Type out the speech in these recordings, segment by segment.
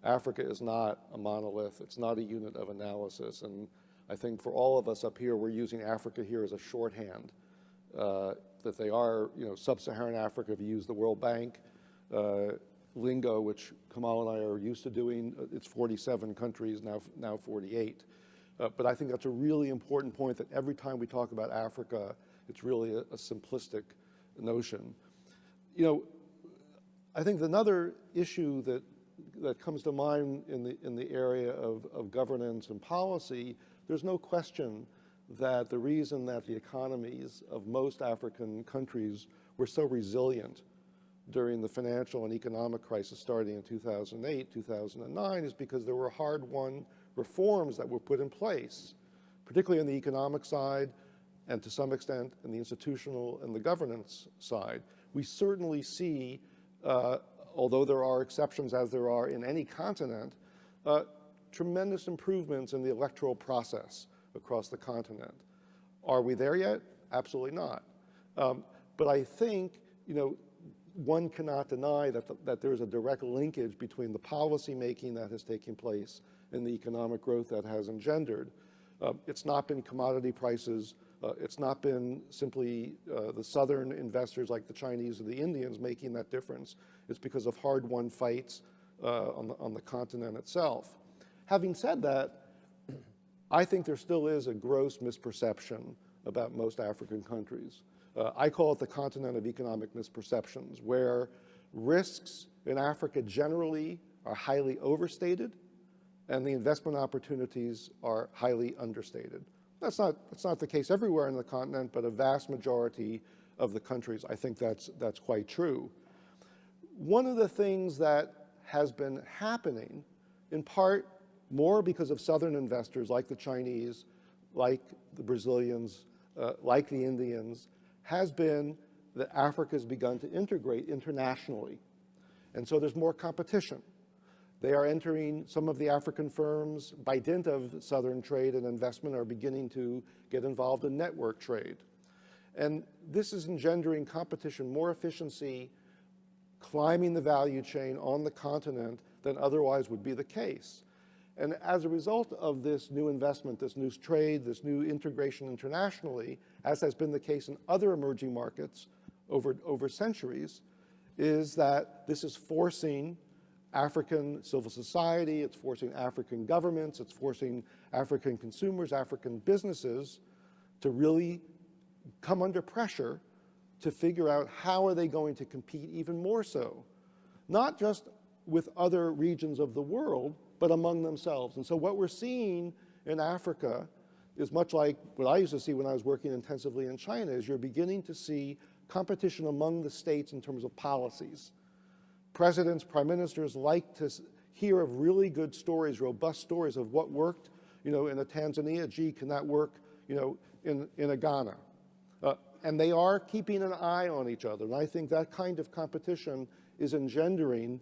Africa is not a monolith. It's not a unit of analysis. And I think for all of us up here, we're using Africa here as a shorthand, that they are, sub-Saharan Africa, if you use the World Bank lingo, which Kamal and I are used to doing. It's 47 countries, now 48. But I think that's a really important point, that every time we talk about Africa, it's really a simplistic notion. I think another issue that comes to mind in the area of governance and policy, there's no question that the reason that the economies of most African countries were so resilient during the financial and economic crisis starting in 2008, 2009 is because there were hard-won reforms that were put in place, particularly on the economic side and to some extent in the institutional and the governance side. We certainly see, although there are exceptions as there are in any continent, tremendous improvements in the electoral process across the continent. Are we there yet? Absolutely not. But I think, one cannot deny that there's a direct linkage between the policy making that has taken place and the economic growth that has engendered. It's not been commodity prices. It's not been simply the southern investors like the Chinese or the Indians making that difference. It's because of hard-won fights on the continent itself. Having said that, I think there still is a gross misperception about most African countries. I call it the continent of economic misperceptions, where risks in Africa generally are highly overstated and the investment opportunities are highly understated. That's not the case everywhere in the continent, but a vast majority of the countries, I think that's quite true. One of the things that has been happening, in part more because of southern investors like the Chinese, like the Brazilians, like the Indians, has been that Africa has begun to integrate internationally. And so there's more competition. They are entering, some of the African firms, by dint of southern trade and investment, are beginning to get involved in network trade. And this is engendering competition, more efficiency, climbing the value chain on the continent than otherwise would be the case. And as a result of this new investment, this new trade, this new integration internationally, as has been the case in other emerging markets over centuries, is that this is forcing African civil society, it's forcing African governments, it's forcing African consumers, African businesses to really come under pressure to figure out how are they going to compete even more so, not just with other regions of the world, but among themselves. And so what we're seeing in Africa is much like what I used to see when I was working intensively in China, is you're beginning to see competition among the states in terms of policies. Presidents, prime ministers like to hear of really good stories, robust stories of what worked, in a Tanzania. Gee, can that work, in a Ghana? And they are keeping an eye on each other. And I think that kind of competition is engendering,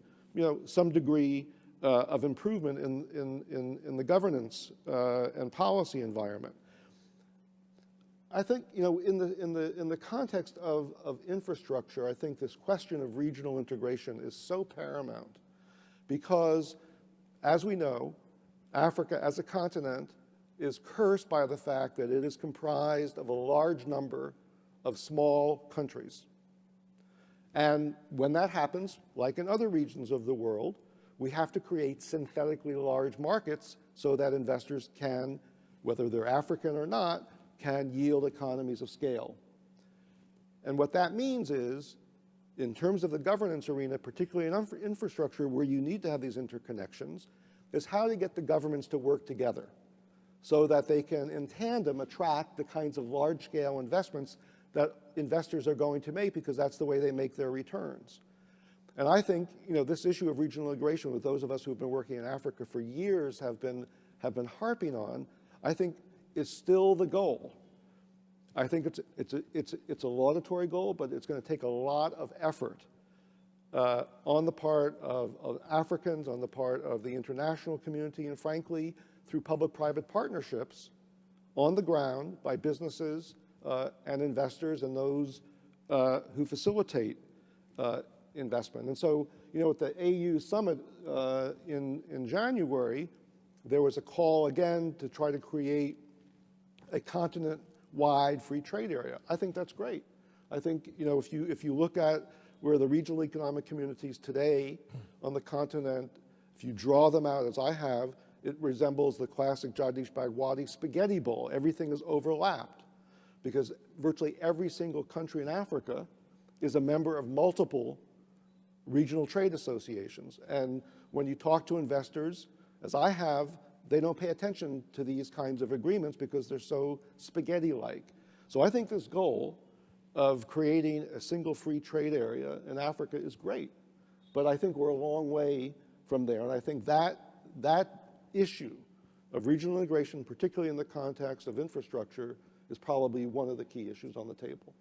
some degree of improvement in the governance and policy environment. I think, in the context of infrastructure, I think this question of regional integration is so paramount because, as we know, Africa as a continent is cursed by the fact that it is comprised of a large number of small countries. And when that happens, like in other regions of the world, we have to create synthetically large markets so that investors can, whether they're African or not, can yield economies of scale. And what that means is, in terms of the governance arena, particularly in infrastructure where you need to have these interconnections, is how to get the governments to work together so that they can, in tandem, attract the kinds of large-scale investments that investors are going to make because that's the way they make their returns. And I think, this issue of regional integration, with those of us who've been working in Africa for years have been harping on, I think is still the goal. I think it's a laudatory goal, but it's going to take a lot of effort on the part of Africans, on the part of the international community, and frankly, through public-private partnerships on the ground by businesses and investors and those who facilitate investment. And so, you know, at the AU summit in January, there was a call again to try to create a continent-wide free trade area. I think that's great. I think, you know, if you look at where the regional economic communities today on the continent, if you draw them out as I have, it resembles the classic Jagdish Bhagwati spaghetti bowl. Everything is overlapped because virtually every single country in Africa is a member of multiple regional trade associations. And when you talk to investors, as I have, they don't pay attention to these kinds of agreements because they're so spaghetti-like. So I think this goal of creating a single free trade area in Africa is great, but I think we're a long way from there. And I think that issue of regional integration, particularly in the context of infrastructure, is probably one of the key issues on the table.